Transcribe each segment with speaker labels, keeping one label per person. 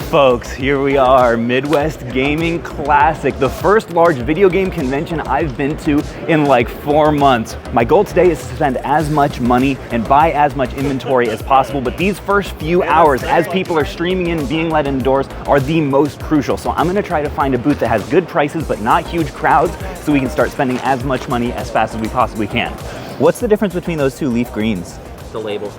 Speaker 1: folks, here we are, Midwest Gaming Classic, the first large video game convention I've been to in like 4 months. My goal today is to spend as much money and buy as much inventory as possible, but these first few hours, as people are streaming in and being let indoors, are the most crucial. So I'm gonna try to find a booth that has good prices but not huge crowds so we can start spending as much money as fast as we possibly can. What's the difference between those two leaf greens?
Speaker 2: The label.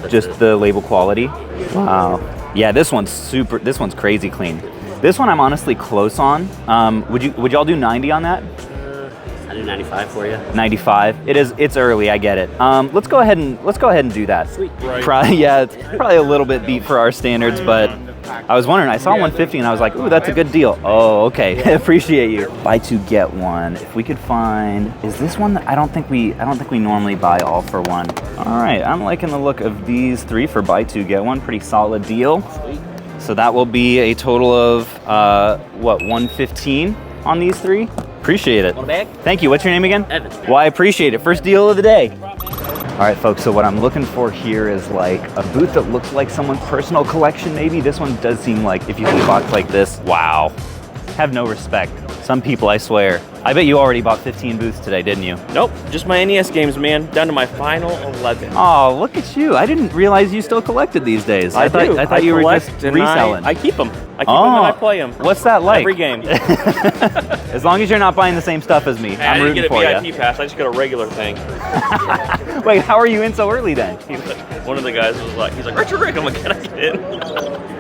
Speaker 1: Just the label quality? Wow. Yeah, this one's crazy clean. This one I'm honestly close on. Would y'all do 90 on that?
Speaker 2: I do 95 for you.
Speaker 1: 95. It's early, I get it. Let's go ahead and do that.
Speaker 2: Sweet.
Speaker 1: Right. It's probably a little bit beat for our standards, but I was wondering, I saw 150 and I was like, ooh, that's a good deal. Oh, okay. Appreciate you. Buy two, get one. If we could find, is this one that I don't think we normally buy all for one. All right, I'm liking the look of these three for buy two, get one. Pretty solid deal.
Speaker 2: Sweet.
Speaker 1: So that will be a total of, 115 on these three? Appreciate it.
Speaker 2: Want a bag?
Speaker 1: Thank you. What's your name again?
Speaker 2: Evan.
Speaker 1: Well, I appreciate it. First deal of the day. All right, folks, so what I'm looking for here is like a booth that looks like someone's personal collection, maybe. This one does seem like, if you see a box like this, wow. Have no respect. Some people, I swear. I bet you already bought 15 booths today, didn't you?
Speaker 3: Nope, just my NES games, man. Down to my final 11.
Speaker 1: Oh, look at you. I didn't realize you still collected these days. I thought you were just reselling.
Speaker 3: I keep them. I keep them and I play them.
Speaker 1: What's that like?
Speaker 3: Every game.
Speaker 1: As long as you're not buying the same stuff as me, I'm rooting for you.
Speaker 3: I didn't get a VIP pass. I just got a regular thing.
Speaker 1: Wait, how are you in so early then?
Speaker 3: One of the guys was like, he's like, Richard Rick. I'm like, can I get in?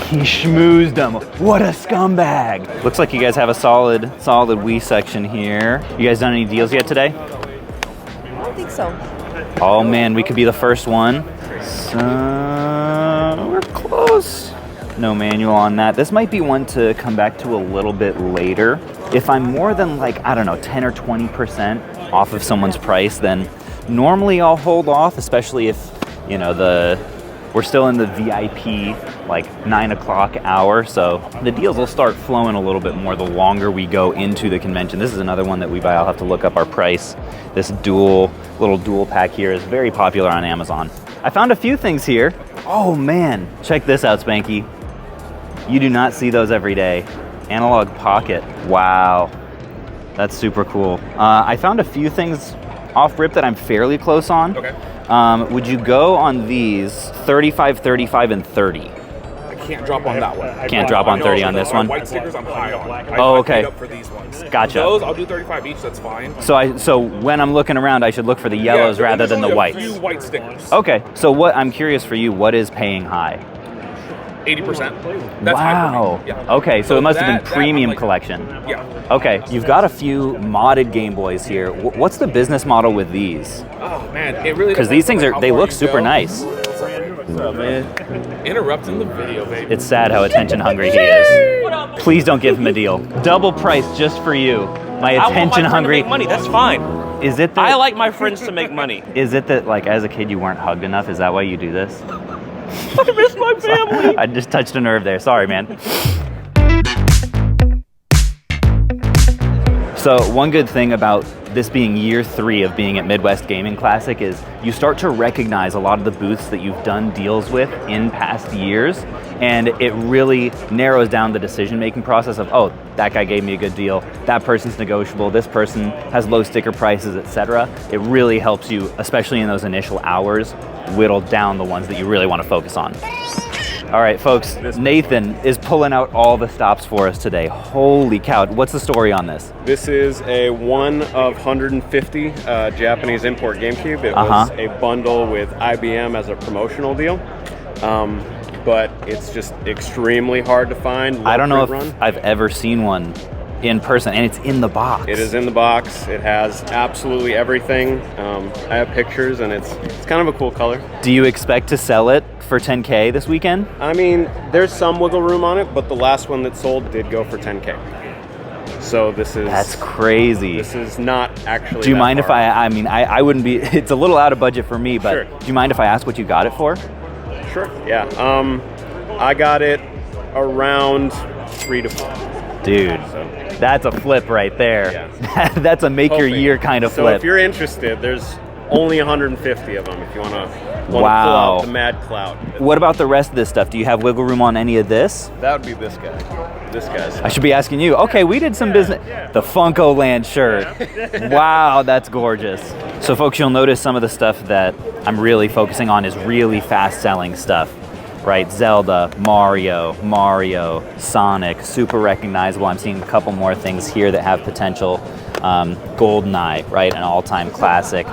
Speaker 1: He schmoozed him. What a scumbag. Looks like you guys have a solid Wii section here. You guys done any deals yet today?
Speaker 4: I don't think so.
Speaker 1: Oh man, we could be the first one. So, we're close. No manual on that. This might be one to come back to a little bit later. If I'm more than like, I don't know, 10 or 20% off of someone's price, then normally I'll hold off, especially if, you know, we're still in the VIP like 9 o'clock hour, so the deals will start flowing a little bit more the longer we go into the convention. This is another one that we buy. I'll have to look up our price. This little dual pack here is very popular on Amazon. I found a few things here. Oh man, check this out, Spanky. You do not see those every day. Analog Pocket. Wow, that's super cool. I found a few things off rip that I'm fairly close on.
Speaker 5: Okay.
Speaker 1: Would you go on these 35, 35, and 30?
Speaker 5: I can't drop on that one.
Speaker 1: Can't drop on 30 on this one?
Speaker 5: White stickers I'm high on.
Speaker 1: Oh, okay.
Speaker 5: I paid up for these ones.
Speaker 1: Gotcha.
Speaker 5: Those, I'll do 35 each, that's fine.
Speaker 1: So when I'm looking around, I should look for the yellows rather than the whites.
Speaker 5: There's only a few white stickers.
Speaker 1: Okay, so I'm curious for you, what is paying high?
Speaker 5: 80%. That's high for me. Yeah.
Speaker 1: Okay, so it must have been premium collection.
Speaker 5: Yeah.
Speaker 1: Okay, you've got a few modded Game Boys here. What's the business model with these?
Speaker 5: Oh man, it really.
Speaker 1: Because these things they look super nice.
Speaker 5: What's up, man? Interrupting the video, baby.
Speaker 1: It's sad how attention hungry he is. Please don't give him a deal. Double price just for you. My attention hungry.
Speaker 3: Make money. That's fine.
Speaker 1: Is it that
Speaker 3: I like my friends to make money.
Speaker 1: Is it that like as a kid you weren't hugged enough? Is that why you do this?
Speaker 3: I miss my family.
Speaker 1: I just touched a nerve there. Sorry, man. So one good thing about this being year 3 of being at Midwest Gaming Classic is you start to recognize a lot of the booths that you've done deals with in past years, and it really narrows down the decision-making process of, oh, that guy gave me a good deal, that person's negotiable, this person has low sticker prices, etc. It really helps you, especially in those initial hours, whittle down the ones that you really want to focus on. All right, folks, Nathan is pulling out all the stops for us today. Holy cow, what's the story on this?
Speaker 6: This is a 1 of 150 Japanese import GameCube. It was a bundle with IBM as a promotional deal, but it's just extremely hard to find.
Speaker 1: I don't know if I've ever seen one in person, and it's in the box.
Speaker 6: It is in the box. It has absolutely everything. I have pictures, and it's kind of a cool color.
Speaker 1: Do you expect to sell it for 10K this weekend?
Speaker 6: I mean, there's some wiggle room on it, but the last one that sold did go for 10K. So
Speaker 1: That's crazy.
Speaker 6: This is not actually.
Speaker 1: Do you mind if I wouldn't be, it's a little out of budget for me, but
Speaker 6: Sure.
Speaker 1: Do you mind if I ask what you got it for?
Speaker 6: Sure, yeah. I got it around 3 to 4.
Speaker 1: Dude, that's a flip right there.
Speaker 6: Yeah.
Speaker 1: That's a make your year kind of
Speaker 6: so
Speaker 1: flip.
Speaker 6: if you're interested, there's only 150 of them if you want to pull
Speaker 1: Wow.
Speaker 6: out the mad clout.
Speaker 1: What about the rest of this stuff? Do you have wiggle room on any of this?
Speaker 6: That would be this guy. This guy's.
Speaker 1: I should be asking you. Okay, we did some business. The Funko Land shirt. Wow, that's gorgeous. So folks, you'll notice some of the stuff that I'm really focusing on is really fast selling stuff, right? Zelda, Mario, Sonic, super recognizable. I'm seeing a couple more things here that have potential. GoldenEye, right? An all-time classic.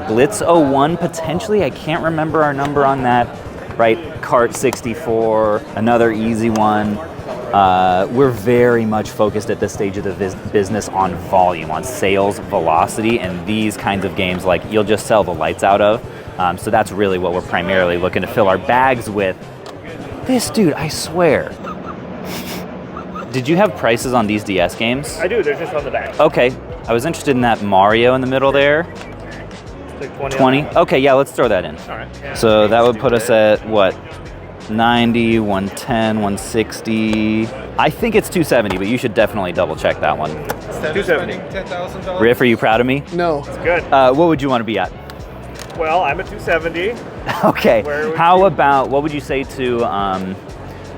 Speaker 1: Blitz 01, potentially. I can't remember our number on that, right? Kart 64, another easy one. We're very much focused at this stage of the business on volume, on sales velocity, and these kinds of games, like, you'll just sell the lights out of. So that's really what we're primarily looking to fill our bags with. This dude, I swear. Did you have prices on these DS games?
Speaker 3: I do. They're just on the back.
Speaker 1: Okay. I was interested in that Mario in the middle there.
Speaker 3: Like 20.
Speaker 1: 20? Okay, yeah, let's throw that in.
Speaker 3: All right. Yeah.
Speaker 1: So that would put us at, what, 90, 110, 160. I think it's 270, but you should definitely double check that one.
Speaker 7: Instead of spending $10,000.
Speaker 1: Riff, are you proud of me?
Speaker 7: No.
Speaker 3: It's good.
Speaker 1: What would you want to be at?
Speaker 3: Well, I'm at 270.
Speaker 1: Okay.
Speaker 3: Where would
Speaker 1: How
Speaker 3: you-
Speaker 1: about, what would you say to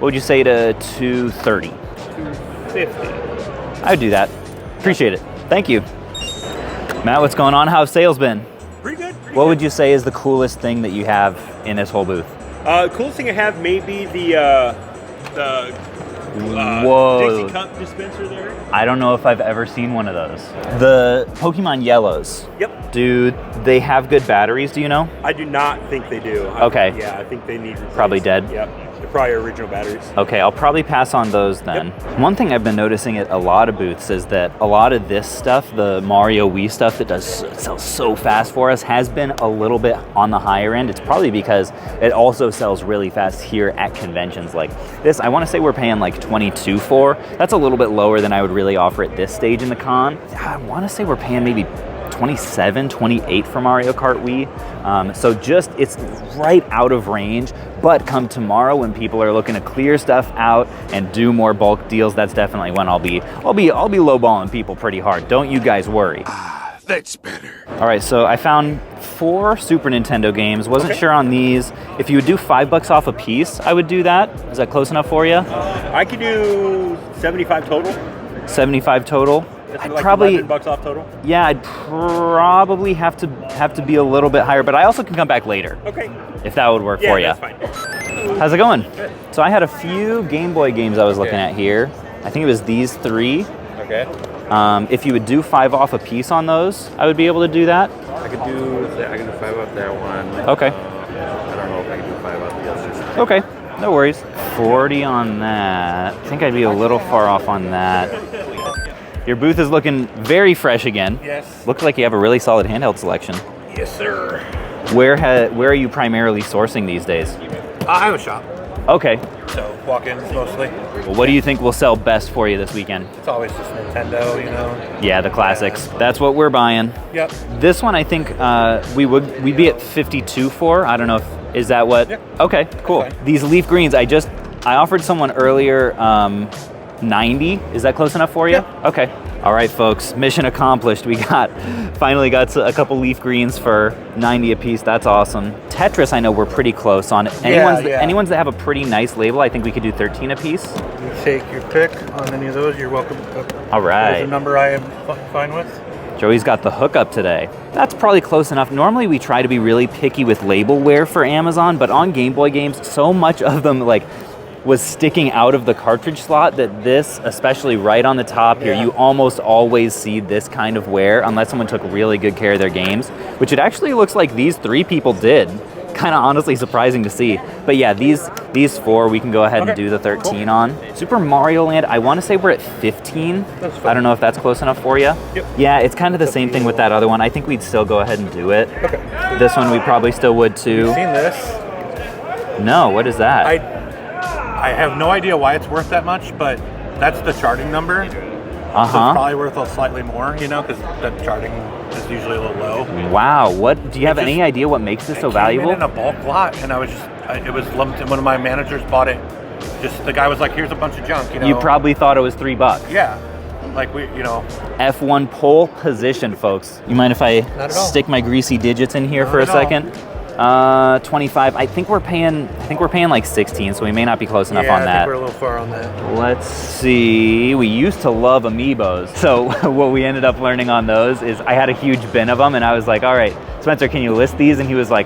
Speaker 1: 230?
Speaker 3: 50.
Speaker 1: I would do that. Appreciate it. Thank you. Matt, what's going on? How's sales been?
Speaker 8: Pretty good.
Speaker 1: What would you say is the coolest thing that you have in this whole booth?
Speaker 8: The coolest thing I have may be the
Speaker 1: Whoa.
Speaker 8: Dixie Cup dispenser there.
Speaker 1: I don't know if I've ever seen one of those. The Pokemon Yellows.
Speaker 8: Yep.
Speaker 1: Dude, they have good batteries, do you know?
Speaker 8: I do not think they do.
Speaker 1: Okay.
Speaker 8: Yeah, I think they need replaced.
Speaker 1: Probably dead?
Speaker 8: Yep. They're probably original batteries.
Speaker 1: Okay, I'll probably pass on those then. One thing I've been noticing at a lot of booths is that a lot of this stuff, the Mario Wii stuff that sells so fast for us, has been a little bit on the higher end. It's probably because it also sells really fast here at conventions like this. I want to say we're paying like 22 for. That's a little bit lower than I would really offer at this stage in the con. I want to say we're paying maybe 27, 28 for Mario Kart Wii. So just, it's right out of range, but come tomorrow when people are looking to clear stuff out and do more bulk deals, that's definitely when I'll be lowballing people pretty hard. Don't you guys worry.
Speaker 7: That's better.
Speaker 1: All right, so I found 4 Super Nintendo games. Wasn't sure on these. If you would do $5 off a piece, I would do that. Is that close enough for you?
Speaker 8: I could do 75 total.
Speaker 1: 75 total.
Speaker 8: That's
Speaker 1: I'd
Speaker 8: like
Speaker 1: probably,
Speaker 8: $11 off total.
Speaker 1: yeah, I'd probably have to be a little bit higher, but I also can come back later
Speaker 8: Okay.
Speaker 1: if that would work
Speaker 8: Yeah,
Speaker 1: for you.
Speaker 8: that's fine.
Speaker 1: How's it going? So I had a few Game Boy games I was looking at here. I think it was these 3.
Speaker 6: Okay.
Speaker 1: If you would do 5 off a piece on those, I would be able to do that.
Speaker 9: I can do 5 off that one.
Speaker 1: Okay.
Speaker 9: I don't know if I can do 5 off the others.
Speaker 1: Okay, no worries. 40 on that. I think I'd be a little far off on that. Your booth is looking very fresh again.
Speaker 8: Yes.
Speaker 1: Looks like you have a really solid handheld selection.
Speaker 8: Yes, sir.
Speaker 1: Where are you primarily sourcing these days?
Speaker 8: I have a shop,
Speaker 1: Okay.
Speaker 8: so walk-ins mostly.
Speaker 1: Well, what do you think will sell best for you this weekend?
Speaker 8: It's always just Nintendo, you know.
Speaker 1: Yeah, the classics. That's what we're buying.
Speaker 8: Yep.
Speaker 1: This one, I think we'd be at 52 for. I don't know is that what?
Speaker 8: Yeah.
Speaker 1: Okay, cool.
Speaker 8: fine.
Speaker 1: These leaf greens, I offered someone earlier 90. Is that close enough for you?
Speaker 8: Yeah.
Speaker 1: Okay. All right, folks. Mission accomplished. We finally got a couple leaf greens for 90 a piece. That's awesome. Tetris, I know we're pretty close on. Anyone's that have a pretty nice label, I think we could do 13 a piece.
Speaker 10: You take your pick on any of those. You're welcome.
Speaker 1: All right.
Speaker 10: There's a number I am fine with.
Speaker 1: Joey's got the hookup today. That's probably close enough. Normally we try to be really picky with labelware for Amazon, but on Game Boy games, so much of them was sticking out of the cartridge slot that this, especially right on the top here, you almost always see this kind of wear unless someone took really good care of their games, which it actually looks like these 3 people did. Kind of honestly surprising to see. But yeah, these 4 we can go ahead and do the 13 on. Super Mario Land, I want to say we're at 15. I don't know if that's close enough for you.
Speaker 8: Yep.
Speaker 1: Yeah, it's kind of the same thing with that other one. I think we'd still go ahead and do it.
Speaker 8: Okay.
Speaker 1: This one we probably still would too.
Speaker 10: Seen this?
Speaker 1: No, what is that?
Speaker 10: I have no idea why it's worth that much, but that's the charting number. So it's probably worth a slightly more, you know, because the charting is usually a little low.
Speaker 1: Wow, what do you have any idea what makes this so valuable?
Speaker 10: It came in a bulk lot, and it was limited. One of my managers bought it. Just the guy was like, "Here's a bunch of junk," you know.
Speaker 1: You probably thought it was $3.
Speaker 10: Yeah. Like
Speaker 1: F1 pole position, folks. You mind if I stick my greasy digits in here for a second? 25. I think we're paying like 16, so we may not be close enough on that.
Speaker 10: I think we're a little far on that.
Speaker 1: Let's see. We used to love amiibos. So what we ended up learning on those is I had a huge bin of them, and I was like, all right, Spencer, can you list these? And he was like,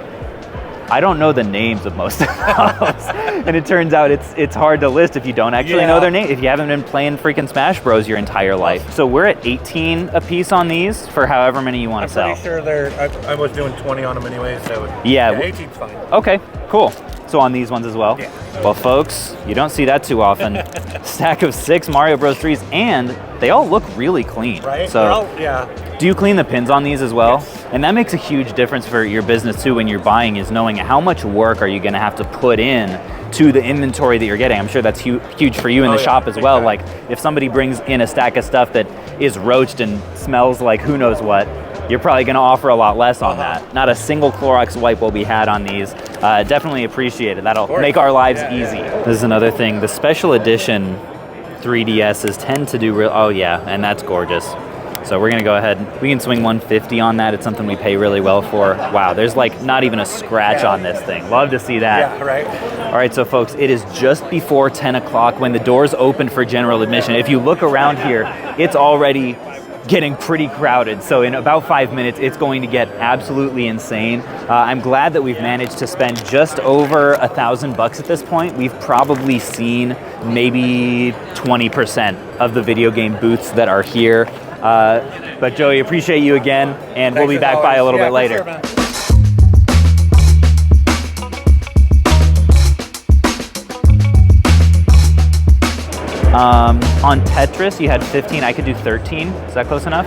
Speaker 1: I don't know the names of most of those. And it turns out it's hard to list if you don't actually know their name, if you haven't been playing freaking Smash Bros your entire life. So we're at 18 a piece on these for however many you want to sell.
Speaker 10: I'm pretty sure I was doing 20 on them anyway, so
Speaker 1: yeah
Speaker 10: 18's fine.
Speaker 1: Okay, cool. So on these ones as well?
Speaker 10: Yeah.
Speaker 1: Well, folks, you don't see that too often. Stack of 6 Mario Bros. 3s, and they all look really clean.
Speaker 10: Right?
Speaker 1: So,
Speaker 10: yeah.
Speaker 1: Do you clean the pins on these as well?
Speaker 10: Yes.
Speaker 1: And that makes a huge difference for your business too when you're buying, is knowing how much work are you going to have to put in to the inventory that you're getting. I'm sure that's huge for you in the shop as well. Like if somebody brings in a stack of stuff that is roached and smells like who knows what, you're probably going to offer a lot less on that. Not a single Clorox wipe will be had on these. Definitely appreciate it. That'll make our lives easy. This is another thing. The special edition 3DSs tend to do oh yeah, and that's gorgeous. So we're gonna go ahead, we can swing 150 on that. It's something we pay really well for. Wow, there's like not even a scratch on this thing. Love to see that.
Speaker 10: Yeah, right.
Speaker 1: All right, so folks, it is just before 10 o'clock when the doors open for general admission. If you look around here, it's already getting pretty crowded. So in about 5 minutes, it's going to get absolutely insane. I'm glad that we've managed to spend just over $1,000 at this point. We've probably seen maybe 20% of the video game booths that are here. But Joey, appreciate you again, and we'll be back by a little bit later.
Speaker 10: Sure,
Speaker 1: on Tetris, you had 15. I could do 13. Is that close enough?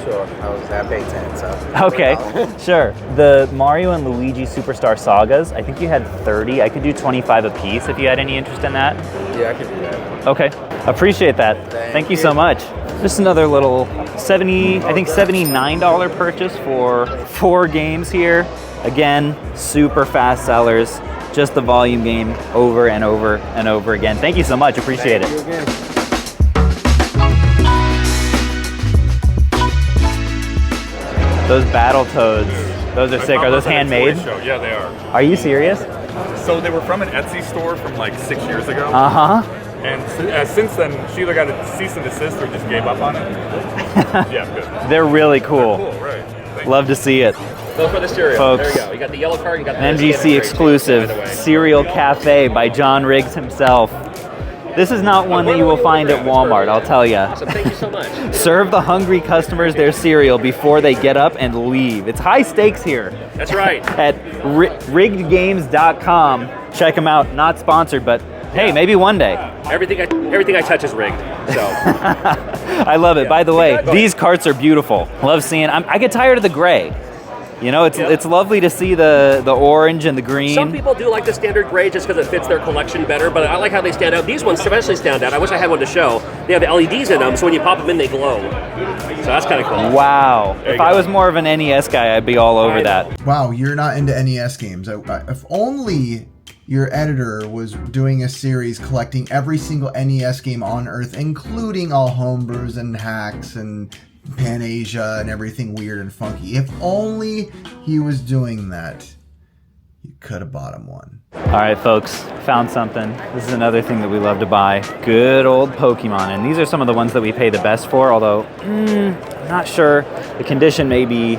Speaker 11: Sure. I was at Bay 10, so.
Speaker 1: Okay, sure. The Mario and Luigi Superstar Sagas, I think you had 30. I could do 25 a piece if you had any interest in that.
Speaker 11: Yeah, I could do that.
Speaker 1: Okay, appreciate that. Thank you so much. Just another little $79 purchase for 4 games here. Again, super fast sellers. Just the volume game over and over and over again. Thank you so much, appreciate it. Those Battletoads, those are sick. Are those handmade?
Speaker 3: Yeah, they are.
Speaker 1: Are you serious?
Speaker 3: So they were from an Etsy store from like 6 years ago.
Speaker 1: Uh-huh.
Speaker 3: And since then, she either got a cease and desist or just gave up on it. Yeah, good.
Speaker 1: They're really cool.
Speaker 3: Cool, right.
Speaker 1: Love to see it.
Speaker 2: Go for the cereal.
Speaker 1: Folks,
Speaker 2: there you go. You got the yellow card, you got the
Speaker 1: MGC exclusive Cereal Cafe by John Riggs himself. This is not one that you will find at Walmart, I'll tell you.
Speaker 2: Awesome, thank you so much.
Speaker 1: Serve the hungry customers their cereal before they get up and leave. It's high stakes here.
Speaker 2: That's right.
Speaker 1: At riggedgames.com. Check them out. Not sponsored, but hey, maybe one day.
Speaker 2: Everything I touch is rigged. So
Speaker 1: I love it. By the way, these carts are beautiful. Love seeing. I get tired of the gray. You know, it's lovely to see the orange and the green.
Speaker 2: some people do like the standard gray just because it fits their collection better, but I like how they stand out. These ones especially stand out. I wish I had one to show. They have LEDs in them, so when you pop them in, they glow. So that's kind of cool.
Speaker 1: Wow. If I was more of an NES guy, I'd be all over that.
Speaker 12: Wow, you're not into NES games. If only your editor was doing a series collecting every single NES game on Earth, including all homebrews and hacks and Pan-Asia and everything weird and funky. If only he was doing that, you could have bought him one.
Speaker 1: All right, folks, found something. This is another thing that we love to buy. Good old Pokemon. And these are some of the ones that we pay the best for, although I'm not sure. The condition may be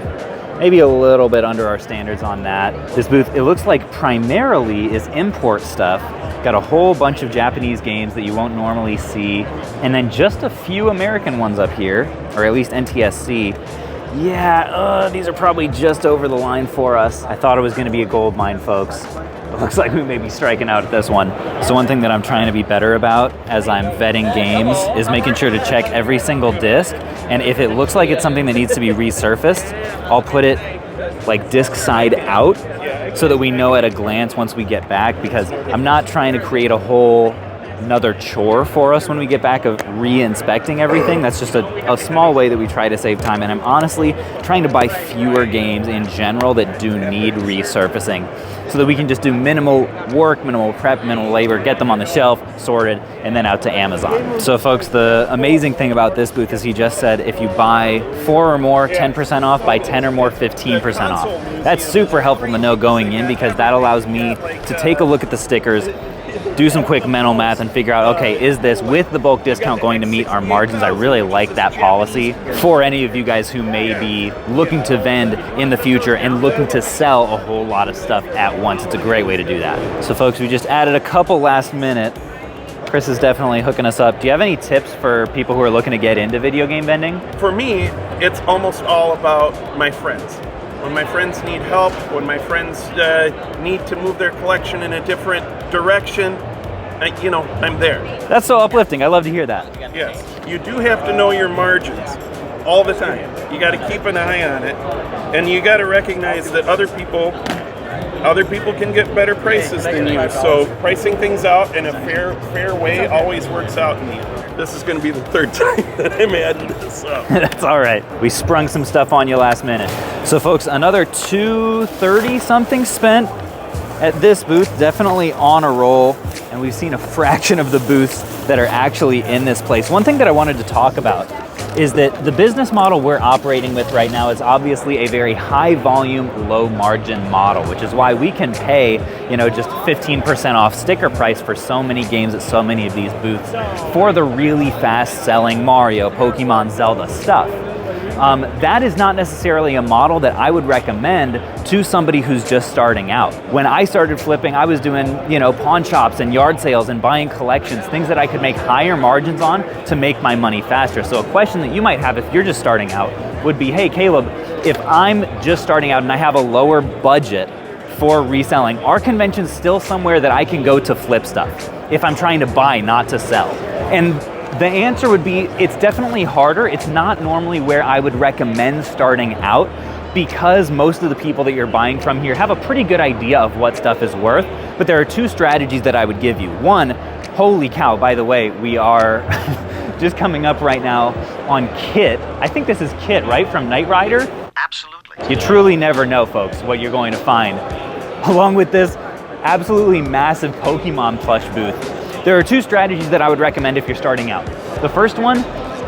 Speaker 1: maybe a little bit under our standards on that. This booth, it looks like primarily is import stuff. Got a whole bunch of Japanese games that you won't normally see, and then just a few American ones up here, or at least NTSC. Yeah, these are probably just over the line for us. I thought it was gonna be a gold mine, folks. It looks like we may be striking out at this one. So one thing that I'm trying to be better about as I'm vetting games is making sure to check every single disc, and if it looks like it's something that needs to be resurfaced, I'll put it like disc side out so that we know at a glance once we get back, because I'm not trying to create a whole another chore for us when we get back of re-inspecting everything. That's just a small way that we try to save time. And I'm honestly trying to buy fewer games in general that do need resurfacing, so that we can just do minimal work, minimal prep, minimal labor, get them on the shelf, sorted, and then out to Amazon. So folks, the amazing thing about this booth is he just said if you buy 4 or more, 10% off, buy 10 or more, 15% off. That's super helpful to know going in, because that allows me to take a look at the stickers, do some quick mental math, and figure out, okay, is this with the bulk discount going to meet our margins? I really like that policy for any of you guys who may be looking to vend in the future and looking to sell a whole lot of stuff at once. It's a great way to do that. So folks, we just added a couple last minute. Chris is definitely hooking us up. Do you have any tips for people who are looking to get into video game vending?
Speaker 13: For me, it's almost all about my friends. When my friends need help, when my friends need to move their collection in a different direction, I'm there.
Speaker 1: That's so uplifting. I love to hear that.
Speaker 13: Yes. You do have to know your margins all the time. You got to keep an eye on it, and you got to recognize that other people can get better prices than you. So pricing things out in a fair way always works out in the end. This is going to be the third time that I'm adding this up.
Speaker 1: That's all right. We sprung some stuff on you last minute. So folks, another $230 something spent at this booth, definitely on a roll. And we've seen a fraction of the booths that are actually in this place. One thing that I wanted to talk about is that the business model we're operating with right now is obviously a very high volume, low margin model, which is why we can pay, just 15% off sticker price for so many games at so many of these booths for the really fast selling Mario, Pokemon, Zelda stuff. That is not necessarily a model that I would recommend to somebody who's just starting out. When I started flipping, I was doing, pawn shops and yard sales and buying collections, things that I could make higher margins on to make my money faster. So a question that you might have if you're just starting out would be, hey Caleb, if I'm just starting out and I have a lower budget for reselling, are conventions still somewhere that I can go to flip stuff if I'm trying to buy, not to sell? And the answer would be, it's definitely harder. It's not normally where I would recommend starting out, because most of the people that you're buying from here have a pretty good idea of what stuff is worth. But there are two strategies that I would give you. One, holy cow, by the way, we are just coming up right now on Kit. I think this is Kit, right, from Knight Rider? Absolutely. You truly never know, folks, what you're going to find. Along with this absolutely massive Pokemon plush booth. There are two strategies that I would recommend if you're starting out. The first one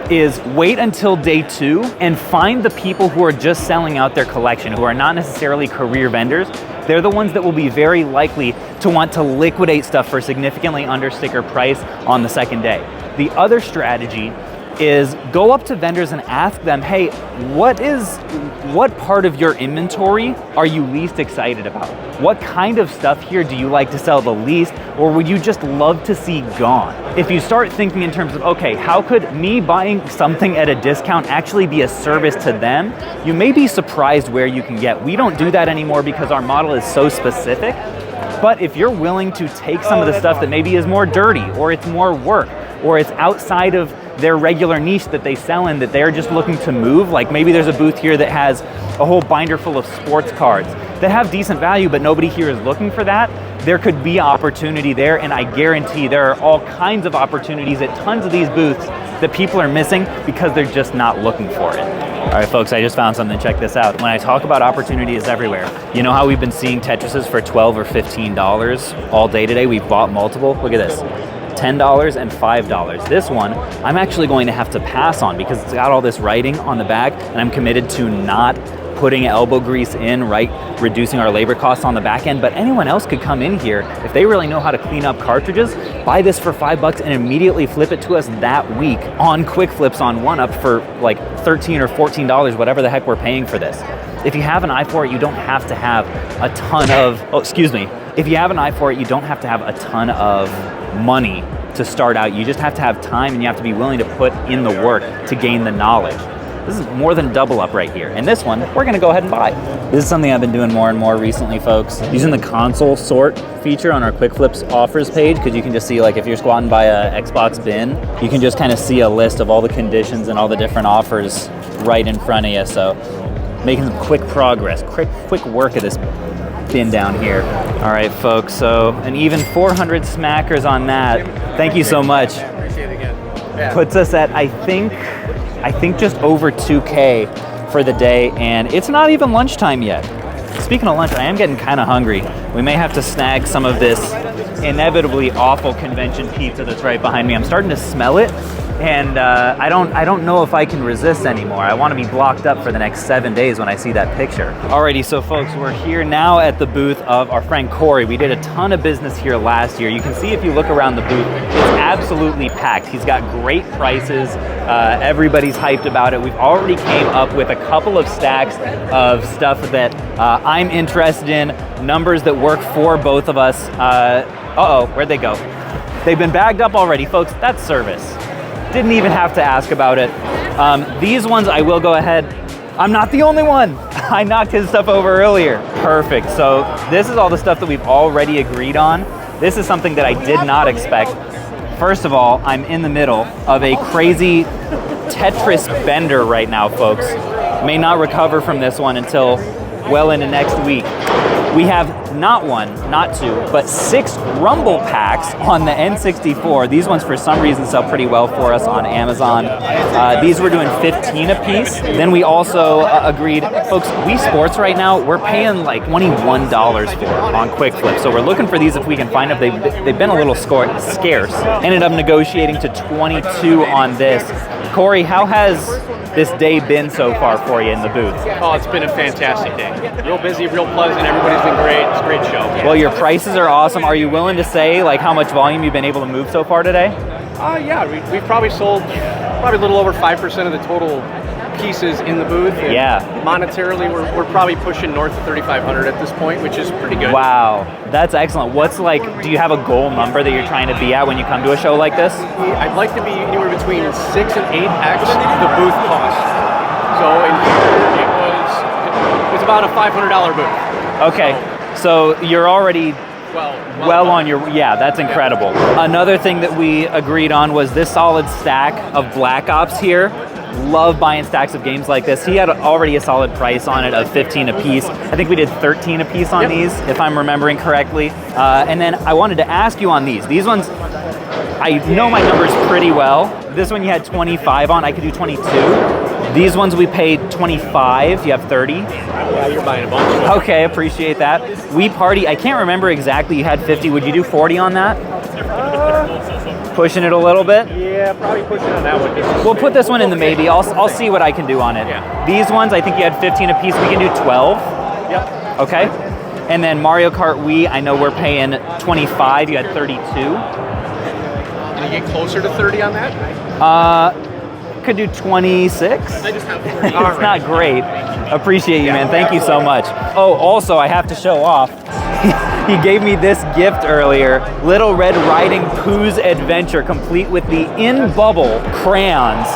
Speaker 1: is wait until day 2 and find the people who are just selling out their collection, who are not necessarily career vendors. They're the ones that will be very likely to want to liquidate stuff for significantly under sticker price on the second day. The other strategy is go up to vendors and ask them, hey, what part of your inventory are you least excited about? What kind of stuff here do you like to sell the least, or would you just love to see gone? If you start thinking in terms of, okay, how could me buying something at a discount actually be a service to them? You may be surprised where you can get. We don't do that anymore because our model is so specific. But if you're willing to take some of the stuff that maybe is more dirty, or it's more work, or it's outside of their regular niche that they sell in, that they're just looking to move, like maybe there's a booth here that has a whole binder full of sports cards that have decent value, but nobody here is looking for that, there could be opportunity there, and I guarantee there are all kinds of opportunities at tons of these booths that people are missing because they're just not looking for it. All right, folks, I just found something. Check this out. When I talk about opportunities everywhere, you know how we've been seeing Tetrises for $12 or $15 all day today? We've bought multiple. Look at this. $10 and $5. This one, I'm actually going to have to pass on because it's got all this writing on the back, and I'm committed to not putting elbow grease in, right? Reducing our labor costs on the back end. But anyone else could come in here, if they really know how to clean up cartridges, buy this for $5 and immediately flip it to us that week on quick flips on OneUp for like $13 or $14, whatever the heck we're paying for this. If you have an eye for it, you don't have to have a ton of, if you have an eye for it, you don't have to have a ton of money to start out. You just have to have time, and you have to be willing to put in the work to gain the knowledge. This is more than double up right here. And this one, we're gonna go ahead and buy. This is something I've been doing more and more recently, folks. Using the console sort feature on our Quick Flips offers page, because you can just see, like, if you're squatting by a Xbox bin, you can just kind of see a list of all the conditions and all the different offers right in front of you. So making some quick progress, quick work of this bin down here. All right, folks, so an even 400 smackers on that. Thank you so much.
Speaker 14: Appreciate it again. Yeah.
Speaker 1: Puts us at, I think just over 2K for the day, and it's not even lunchtime yet. Speaking of lunch, I am getting kind of hungry. We may have to snag some of this inevitably awful convention pizza that's right behind me. I'm starting to smell it, and I don't know if I can resist anymore. I want to be blocked up for the next 7 days when I see that picture. Alrighty, so folks, we're here now at the booth of our friend Corey. We did a ton of business here last year. You can see if you look around the booth, it's absolutely packed. He's got great prices. Everybody's hyped about it. We've already came up with a couple of stacks of stuff that I'm interested in, numbers that work for both of us. Uh-oh, where'd they go? They've been bagged up already, folks. That's service. Didn't even have to ask about it. These ones, I will go ahead. I'm not the only one. I knocked his stuff over earlier. Perfect. So this is all the stuff that we've already agreed on. This is something that I did not expect. First of all, I'm in the middle of a crazy Tetris bender right now, folks. May not recover from this one until well into next week. We have not one, not two, but 6 Rumble packs on the N64. These ones, for some reason, sell pretty well for us on Amazon. These we're doing 15 a piece. Then we also agreed, folks, Wii Sports right now, we're paying like $21 for on Quick Flip. So we're looking for these if we can find them. They've been a little scarce. Ended up negotiating to 22 on this. Corey, how has this day been so far for you in the booth?
Speaker 15: Oh, it's been a fantastic day. Real busy, real pleasant. Everybody's been great. It's a great show.
Speaker 1: Well, your prices are awesome. Are you willing to say like how much volume you've been able to move so far today?
Speaker 15: Yeah, we've probably sold a little over 5% of the total pieces in the booth. And
Speaker 1: yeah.
Speaker 15: Monetarily, we're probably pushing north of 3,500 at this point, which is pretty good.
Speaker 1: Wow, that's excellent. What's like, do you have a goal number that you're trying to be at when you come to a show like this?
Speaker 15: I'd like to be anywhere between 6 and 8x the booth cost. So in here, it was about a $500 booth.
Speaker 1: Okay, so you're already well on your, yeah, that's incredible. Another thing that we agreed on was this solid stack of Black Ops here. Love buying stacks of games like this. He had already a solid price on it of 15 a piece. I think we did 13 a piece on these, if I'm remembering correctly. And then I wanted to ask you on these. These ones, I know my numbers pretty well. This one you had 25 on, I could do 22. These ones we paid 25, you have 30.
Speaker 15: Yeah, you're buying a bunch.
Speaker 1: Okay, appreciate that. Wii Party, I can't remember exactly, you had 50. Would you do 40 on that? Pushing it a little bit?
Speaker 15: Yeah, probably pushing on that one.
Speaker 1: We'll put this one in the maybe. I'll see what I can do on it.
Speaker 15: Yeah.
Speaker 1: These ones, I think you had 15 a piece. We can do 12.
Speaker 15: Yep.
Speaker 1: Okay. And then Mario Kart Wii, I know we're paying 25. You had 32.
Speaker 15: Can you get closer to 30 on that?
Speaker 1: Could do 26.
Speaker 15: I just have 40.
Speaker 1: It's not great. Appreciate you, man. Thank you so much. Oh, also, I have to show off. He gave me this gift earlier, Little Red Riding Pooh's Adventure, complete with the in-bubble crayons.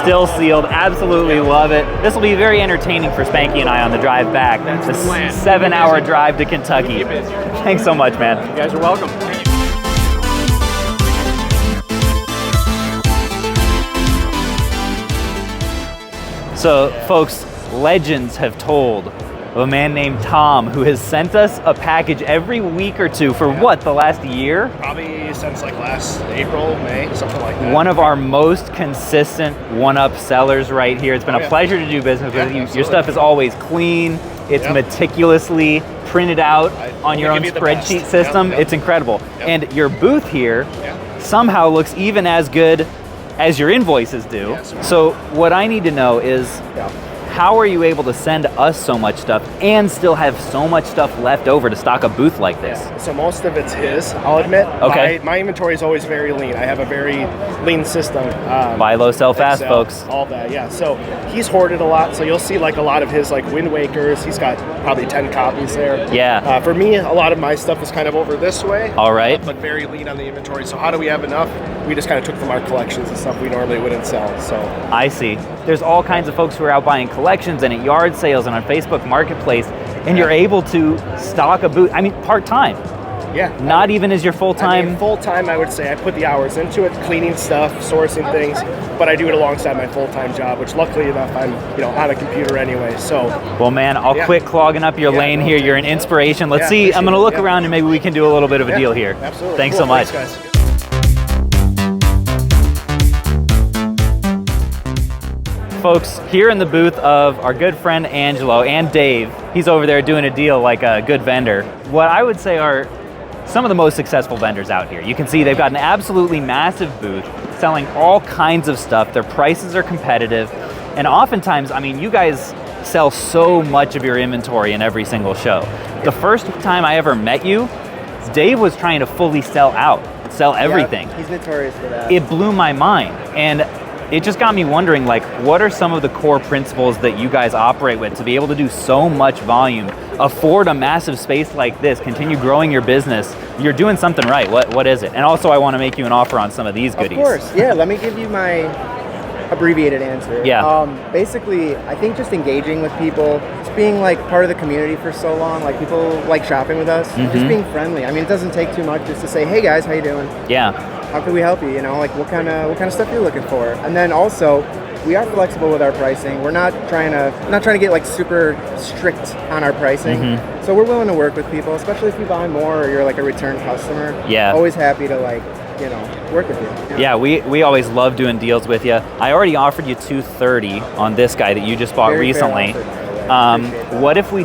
Speaker 1: Still sealed, absolutely love it. This will be very entertaining for Spanky and I on the drive back. It's a 7-hour drive to Kentucky. Thanks so much, man.
Speaker 15: You guys are welcome.
Speaker 1: So, folks, legends have told of a man named Tom who has sent us a package every week or two for what, the last year?
Speaker 16: Probably since like last April, May, something like that.
Speaker 1: One of our most consistent one-up sellers right here. It's been a pleasure to do business with you. Your stuff is always clean. It's meticulously printed out on your own spreadsheet system. It's incredible. And your booth here somehow looks even as good as your invoices do. So what I need to know is, how are you able to send us so much stuff and still have so much stuff left over to stock a booth like this?
Speaker 16: So most of it's his, I'll admit.
Speaker 1: Okay.
Speaker 16: My inventory is always very lean. I have a very lean system.
Speaker 1: Buy low, sell fast,
Speaker 16: Excel,
Speaker 1: folks.
Speaker 16: All that, yeah. So he's hoarded a lot. So you'll see like a lot of his like Wind Wakers. He's got probably 10 copies there.
Speaker 1: Yeah.
Speaker 16: For me, a lot of my stuff is kind of over this way.
Speaker 1: All right.
Speaker 16: But very lean on the inventory. So how do we have enough? We just kind of took from our collections and stuff we normally wouldn't sell. So
Speaker 1: I see. There's all kinds of folks who are out buying collections and at yard sales and on Facebook Marketplace, and you're able to stock a booth. I mean, part-time.
Speaker 16: Yeah.
Speaker 1: Not even as your full-time.
Speaker 16: I mean, full-time, I would say I put the hours into it, cleaning stuff, sourcing things, but I do it alongside my full-time job, which luckily enough, I'm on a computer anyway. So.
Speaker 1: Well, man, I'll quit clogging up your lane here. You're an inspiration. Let's see. I'm going to look around and maybe we can do a little bit of a deal here.
Speaker 16: Absolutely.
Speaker 1: Thanks
Speaker 16: cool.
Speaker 1: so much.
Speaker 16: Thanks, guys.
Speaker 1: folks, here in the booth of our good friend Angelo and Dave, he's over there doing a deal like a good vendor. What I would say are some of the most successful vendors out here. You can see they've got an absolutely massive booth selling all kinds of stuff. Their prices are competitive. And oftentimes, I mean, you guys sell so much of your inventory in every single show. The first time I ever met you, Dave was trying to fully sell everything.
Speaker 11: Yeah, he's notorious for that.
Speaker 1: It blew my mind. And it just got me wondering, like, what are some of the core principles that you guys operate with to be able to do so much volume, afford a massive space like this, continue growing your business? You're doing something right. What is it? And also, I want to make you an offer on some of these goodies.
Speaker 11: Of course, yeah. Let me give you my abbreviated answer.
Speaker 1: Yeah.
Speaker 11: Basically, I think just engaging with people, just being like part of the community for so long, like people like shopping with us, just being friendly. I mean, it doesn't take too much just to say, hey guys, how you doing?
Speaker 1: Yeah.
Speaker 11: How can we help you? You know, like what kind of stuff you're looking for. And then also, we are flexible with our pricing. We're not trying to get like super strict on our pricing. So we're willing to work with people, especially if you buy more or you're like a return customer.
Speaker 1: Yeah.
Speaker 11: Always happy to like, you know, work with you.
Speaker 1: Yeah, we always love doing deals with you. I already offered you $230 on this guy that you just bought
Speaker 11: Very fair
Speaker 1: recently.
Speaker 11: offer.
Speaker 1: What if we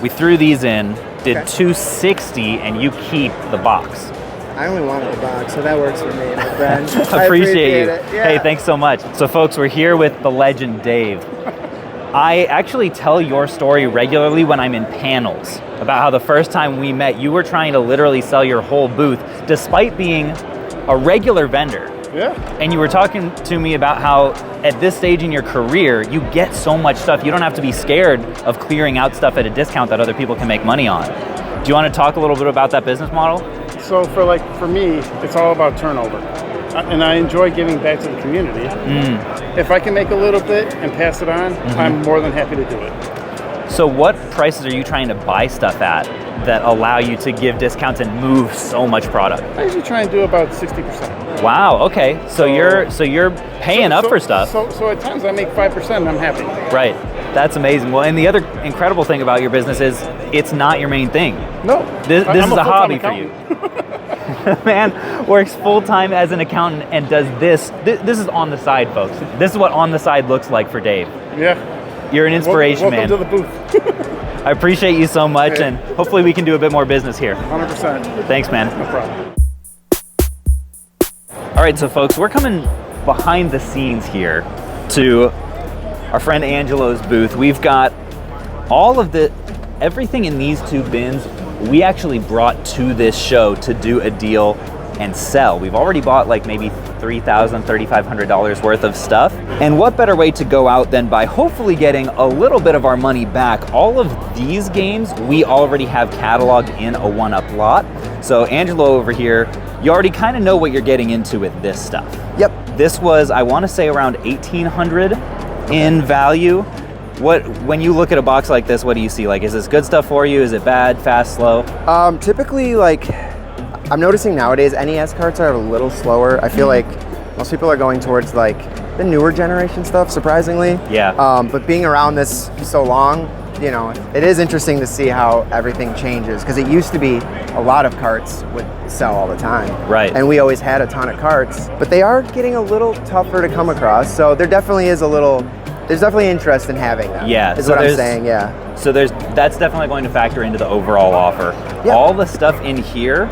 Speaker 1: threw these in, did $260 and you keep the box?
Speaker 11: I only wanted the box, so that works for me, my friend.
Speaker 1: Appreciate you.
Speaker 11: it. Yeah.
Speaker 1: Hey, thanks so much. So folks, we're here with the legend Dave. I actually tell your story regularly when I'm in panels about how the first time we met, you were trying to literally sell your whole booth despite being a regular vendor.
Speaker 14: Yeah.
Speaker 1: And you were talking to me about how at this stage in your career, you get so much stuff. You don't have to be scared of clearing out stuff at a discount that other people can make money on. Do you want to talk a little bit about that business model?
Speaker 14: So for me, it's all about turnover. And I enjoy giving back to the community. If I can make a little bit and pass it on, I'm more than happy to do it.
Speaker 1: So what prices are you trying to buy stuff at that allow you to give discounts and move so much product?
Speaker 14: I usually try and do about 60%.
Speaker 1: Wow, okay. So you're paying up for stuff.
Speaker 14: So at times I make 5% and I'm happy.
Speaker 1: Right. That's amazing. Well, and the other incredible thing about your business is it's not your main thing.
Speaker 14: No.
Speaker 1: This is a hobby
Speaker 14: accountant.
Speaker 1: for you. Man works full-time as an accountant and does this. This is on the side, folks. This is what on the side looks like for Dave.
Speaker 14: Yeah.
Speaker 1: You're an inspiration, man.
Speaker 14: Welcome to the booth.
Speaker 1: I appreciate you so much, and hopefully we can do a bit more business here.
Speaker 14: 100%.
Speaker 1: Thanks, man.
Speaker 14: No problem.
Speaker 1: All right, so folks, we're coming behind the scenes here to our friend Angelo's booth. We've got everything in these two bins we actually brought to this show to do a deal and sell. We've already bought like maybe $3,000, $3,500 worth of stuff. And what better way to go out than by hopefully getting a little bit of our money back. All of these games we already have cataloged in a one-up lot. So Angelo over here, you already kind of know what you're getting into with this stuff.
Speaker 11: Yep.
Speaker 1: This was, I want to say, around $1,800 in value. When you look at a box like this, what do you see? Like, is this good stuff for you? Is it bad, fast, slow?
Speaker 11: Typically, like, I'm noticing nowadays NES carts are a little slower. I feel like most people are going towards like the newer generation stuff, surprisingly.
Speaker 1: Yeah.
Speaker 11: But being around this so long, you know, it is interesting to see how everything changes, because it used to be a lot of carts would sell all the time.
Speaker 1: Right.
Speaker 11: And we always had a ton of carts, but they are getting a little tougher to come across. So there definitely is there's definitely interest in having them.
Speaker 1: Yeah.
Speaker 11: Is what I'm saying, yeah.
Speaker 1: So that's definitely going to factor into the overall offer.
Speaker 11: Yeah.
Speaker 1: All the stuff in here,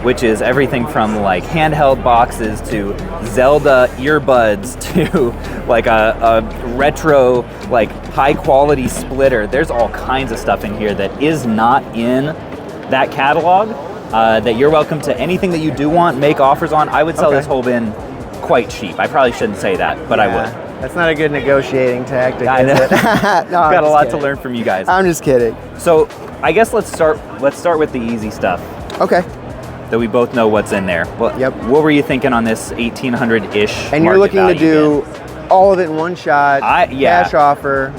Speaker 1: which is everything from like handheld boxes to Zelda earbuds to like a retro, like high quality splitter. There's all kinds of stuff in here that is not in that catalog that you're welcome to. Anything that you do want, make offers on. I would sell this whole bin quite cheap. I probably shouldn't say that, but I would.
Speaker 11: That's not a good negotiating tactic,
Speaker 1: I know.
Speaker 11: is it? No,
Speaker 1: Got a lot to learn from you guys.
Speaker 11: I'm just kidding.
Speaker 1: So I guess let's start with the easy stuff.
Speaker 11: Okay.
Speaker 1: That we both know what's in there. Well,
Speaker 11: yep.
Speaker 1: What were you thinking on this 1,800-ish?
Speaker 11: And you're looking to do all of it in one shot. Cash offer.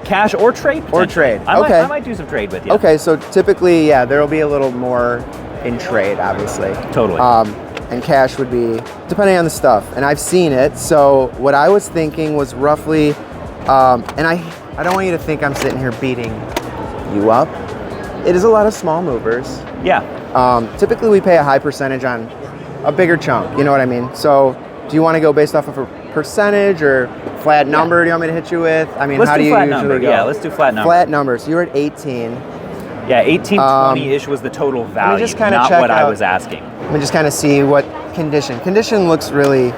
Speaker 1: Cash or trade?
Speaker 11: Or trade.
Speaker 1: I might do some trade with you.
Speaker 11: Okay, so typically, yeah, there will be a little more in trade, obviously.
Speaker 1: Totally.
Speaker 11: And cash would be depending on the stuff. And I've seen it. So what I was thinking was roughly, and I don't want you to think I'm sitting here beating you up. It is a lot of small movers.
Speaker 1: Yeah.
Speaker 11: Typically we pay a high percentage on a bigger chunk, you know what I mean? So do you want to go based off of a percentage or flat number do you want me to hit you with? I mean,
Speaker 1: Let's
Speaker 11: how
Speaker 1: do
Speaker 11: do you
Speaker 1: flat
Speaker 11: usually
Speaker 1: number.
Speaker 11: go?
Speaker 1: Yeah, let's do flat number.
Speaker 11: Flat number. So you were at 18.
Speaker 1: Yeah, 1820-ish was the total value,
Speaker 11: just kinda
Speaker 1: not
Speaker 11: check
Speaker 1: what I
Speaker 11: out-
Speaker 1: was asking.
Speaker 11: Let me just kind of see what condition. Condition looks really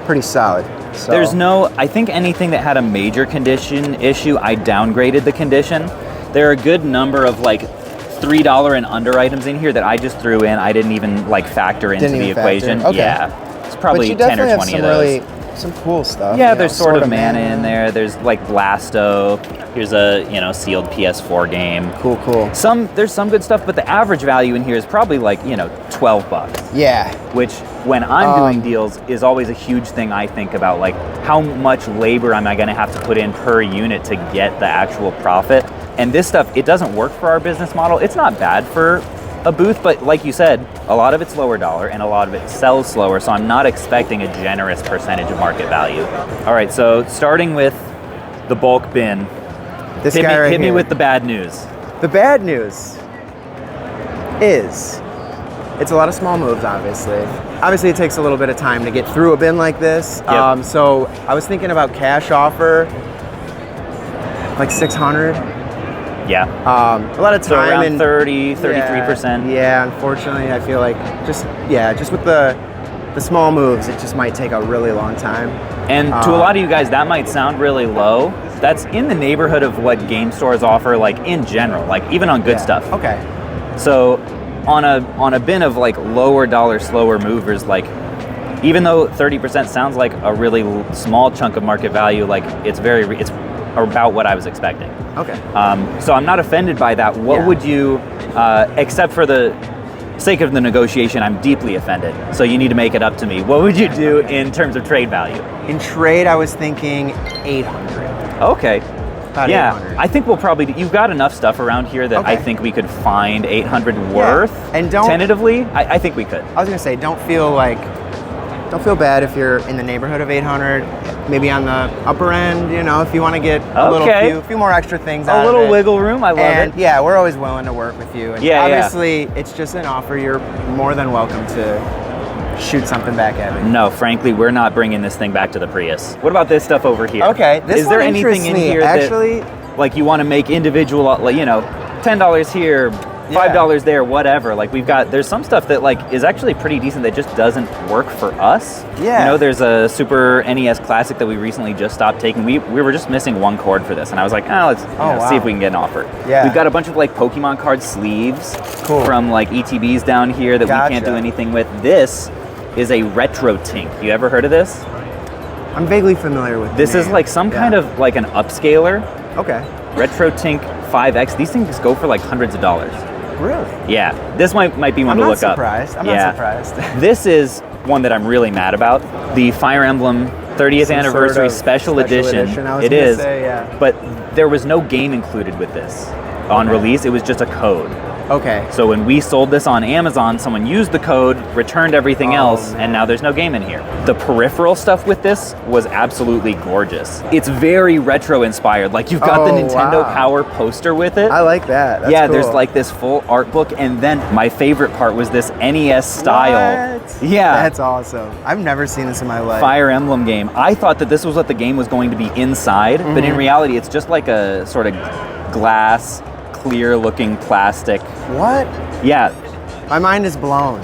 Speaker 11: pretty solid. So.
Speaker 1: There's no, I think anything that had a major condition issue, I downgraded the condition. There are a good number of like $3 and under items in here that I just threw in. I didn't even like factor into the equation.
Speaker 11: Okay.
Speaker 1: Yeah, it's probably
Speaker 11: but you
Speaker 1: 10 or 20
Speaker 11: have
Speaker 1: of those.
Speaker 11: really, some cool stuff.
Speaker 1: Yeah,
Speaker 11: you know,
Speaker 1: there's sort of mana in there. There's like Blasto. Here's a sealed PS4 game.
Speaker 11: Cool.
Speaker 1: There's some good stuff, but the average value in here is probably like $12.
Speaker 11: Yeah.
Speaker 1: Which when I'm doing deals is always a huge thing I think about, like how much labor am I going to have to put in per unit to get the actual profit. And this stuff, it doesn't work for our business model. It's not bad for a booth, but like you said, a lot of it's lower dollar and a lot of it sells slower, so I'm not expecting a generous percentage of market value. All right, so starting with the bulk bin.
Speaker 11: This
Speaker 1: hit
Speaker 11: guy
Speaker 1: me,
Speaker 11: right
Speaker 1: hit me
Speaker 11: here.
Speaker 1: with the bad news.
Speaker 11: The bad news is it's a lot of small moves, obviously. Obviously, it takes a little bit of time to get through a bin like this.
Speaker 1: Yep.
Speaker 11: So I was thinking about cash offer, like 600.
Speaker 1: Yeah.
Speaker 11: A lot of
Speaker 1: So
Speaker 11: time
Speaker 1: around
Speaker 11: and
Speaker 1: 30, 33%.
Speaker 11: Yeah, unfortunately, I feel like just with the small moves, it just might take a really long time.
Speaker 1: And to a lot of you guys, that might sound really low. That's in the neighborhood of what game stores offer, like in general, like even on good stuff.
Speaker 11: Okay.
Speaker 1: So on a bin of like lower dollar, slower movers, like even though 30% sounds like a really small chunk of market value, like it's about what I was expecting.
Speaker 11: Okay.
Speaker 1: So I'm not offended by that. What would you, except for the sake of the negotiation, I'm deeply offended. So you need to make it up to me. What would you do in terms of trade value?
Speaker 11: In trade, I was thinking 800.
Speaker 1: Okay.
Speaker 11: About
Speaker 1: yeah,
Speaker 11: 800.
Speaker 1: I think we'll probably, you've got enough stuff around here that I think we could find 800 worth.
Speaker 11: And don't,
Speaker 1: tentatively, I think we could.
Speaker 11: I was gonna say, don't feel bad if you're in the neighborhood of 800, maybe on the upper end, if you want to get a few more extra things out
Speaker 1: a little
Speaker 11: of it.
Speaker 1: wiggle room, I love it.
Speaker 11: Yeah, we're always willing to work with you. And obviously, it's just an offer. You're more than welcome to shoot something back at me.
Speaker 1: No, frankly, we're not bringing this thing back to the Prius. What about this stuff over here?
Speaker 11: Okay, this
Speaker 1: is there
Speaker 11: one
Speaker 1: anything in
Speaker 11: interests me,
Speaker 1: here
Speaker 11: actually,
Speaker 1: that, like, you want to make individual, like, $10 here, $5 there, whatever. Like there's some stuff that like is actually pretty decent that just doesn't work for us.
Speaker 11: Yeah.
Speaker 1: There's a Super NES Classic that we recently just stopped taking. We were just missing one cord for this, and I was like, let's see if we can get an offer.
Speaker 11: Yeah.
Speaker 1: We've got a bunch of like Pokemon card sleeves from like ETBs down here that we can't do anything with. This is a Retro Tink. You ever heard of this?
Speaker 11: I'm vaguely familiar with
Speaker 1: this. Is like some kind of like an upscaler.
Speaker 11: Okay.
Speaker 1: Retro Tink 5X. These things go for like hundreds of dollars.
Speaker 11: Really?
Speaker 1: Yeah, this might be one to look up.
Speaker 11: I'm not surprised.
Speaker 1: This is one that I'm really mad about. The Fire Emblem 30th
Speaker 11: Some
Speaker 1: anniversary
Speaker 11: sort of
Speaker 1: special edition.
Speaker 11: I was
Speaker 1: It
Speaker 11: gonna
Speaker 1: is,
Speaker 11: say, yeah.
Speaker 1: but there was no game included with this on release. It was just a code.
Speaker 11: Okay.
Speaker 1: So when we sold this on Amazon, someone used the code, returned everything else, and now there's no game in here. The peripheral stuff with this was absolutely gorgeous. It's very retro inspired. Like you've got the Nintendo Power poster with it.
Speaker 11: I like that. That's cool.
Speaker 1: There's like this full art book, and then my favorite part was this NES style.
Speaker 11: What?
Speaker 1: Yeah.
Speaker 11: That's awesome. I've never seen this in my life.
Speaker 1: Fire Emblem game. I thought that this was what the game was going to be inside, but in reality it's just like a sort of glass, clear looking plastic.
Speaker 11: What?
Speaker 1: Yeah.
Speaker 11: My mind is blown.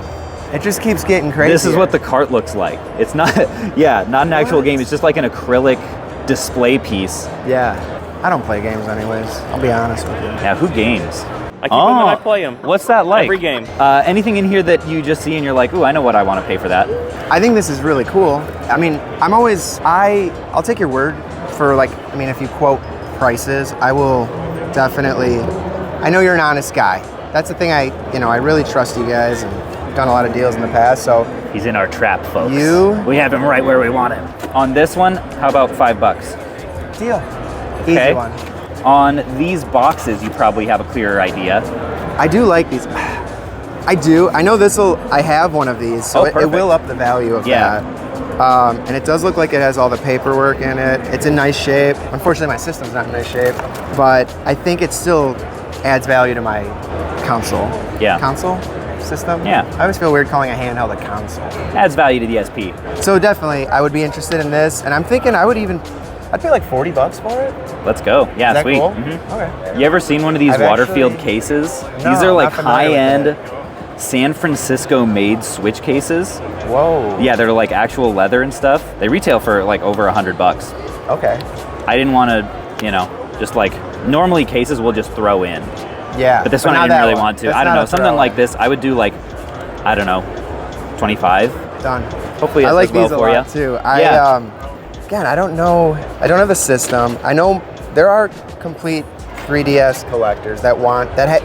Speaker 11: It just keeps getting crazy.
Speaker 1: This is what the cart looks like. It's not, not an actual game. It's just like an acrylic display piece.
Speaker 11: Yeah. I don't play games anyways. I'll be honest with you.
Speaker 1: Yeah, who games?
Speaker 17: I keep them and I play them.
Speaker 1: What's that like?
Speaker 17: Every game.
Speaker 1: Anything in here that you just see and you're like, ooh, I know what I want to pay for that?
Speaker 11: I think this is really cool. I mean, I'll take your word for if you quote prices, I will definitely, I know you're an honest guy. That's the thing I really trust you guys, and we've done a lot of deals in the past, so.
Speaker 1: He's in our trap, folks.
Speaker 11: We
Speaker 1: have him right where we want him. On this one, how about $5?
Speaker 11: Deal.
Speaker 1: Okay.
Speaker 11: Easy one.
Speaker 1: On these boxes, you probably have a clearer idea.
Speaker 11: I do like these. I do. I know I have one of these, so it will up the value of that. And it does look like it has all the paperwork in it. It's in nice shape. Unfortunately, my system's not in nice shape, but I think it still adds value to my console.
Speaker 1: Yeah.
Speaker 11: Console system?
Speaker 1: Yeah.
Speaker 11: I always feel weird calling a handheld a console.
Speaker 1: Adds value to the SP.
Speaker 11: So definitely, I would be interested in this, and I'm thinking I would even
Speaker 17: I'd pay like $40 for it.
Speaker 1: Let's go. Yeah,
Speaker 17: Is that
Speaker 1: sweet.
Speaker 17: cool?
Speaker 1: Mhm.
Speaker 17: Okay.
Speaker 1: You ever seen one of these
Speaker 17: I've
Speaker 1: Waterfield
Speaker 17: actually-
Speaker 1: cases?
Speaker 17: No,
Speaker 1: These are like
Speaker 17: not familiar with
Speaker 1: high-end San Francisco-made Switch cases.
Speaker 17: Whoa.
Speaker 1: Yeah, they're like actual leather and stuff. They retail for like over $100.
Speaker 17: Okay.
Speaker 1: I didn't want to, just like normally cases we'll just throw in.
Speaker 17: Yeah.
Speaker 1: But this one I
Speaker 17: not
Speaker 1: didn't
Speaker 17: that
Speaker 1: really
Speaker 17: one.
Speaker 1: want to.
Speaker 17: That's
Speaker 1: I don't
Speaker 17: not
Speaker 1: know,
Speaker 17: a
Speaker 1: something
Speaker 17: throwaway.
Speaker 1: like this. I would do like, I don't know, 25.
Speaker 17: Done.
Speaker 1: Hopefully,
Speaker 17: I
Speaker 1: it
Speaker 17: like
Speaker 1: does well
Speaker 17: these a
Speaker 1: for
Speaker 17: lot
Speaker 1: you.
Speaker 17: too.
Speaker 1: Yeah.
Speaker 17: Again, I don't know. I don't have a system. I know there are complete 3DS collectors that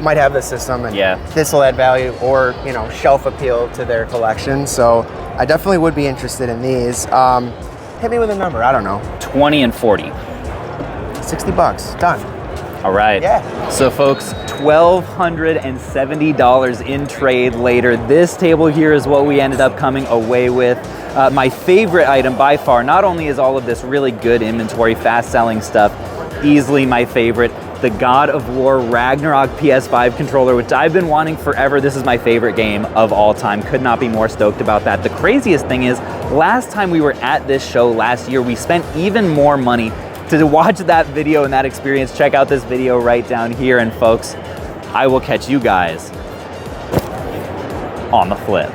Speaker 17: might have the system, and this will add value or shelf appeal to their collection. So I definitely would be interested in these. Hit me with a number. I don't know.
Speaker 1: 20 and 40.
Speaker 17: $60. Done.
Speaker 1: All right.
Speaker 17: Yeah.
Speaker 1: So, folks, $1,270 in trade later. This table here is what we ended up coming away with. My favorite item by far. Not only is all of this really good inventory, fast-selling stuff, easily my favorite, the God of War Ragnarok PS5 controller, which I've been wanting forever. This is my favorite game of all time. Could not be more stoked about that. The craziest thing is, last time we were at this show last year, we spent even more money to watch that video and that experience. Check out this video right down here. And folks, I will catch you guys on the flip.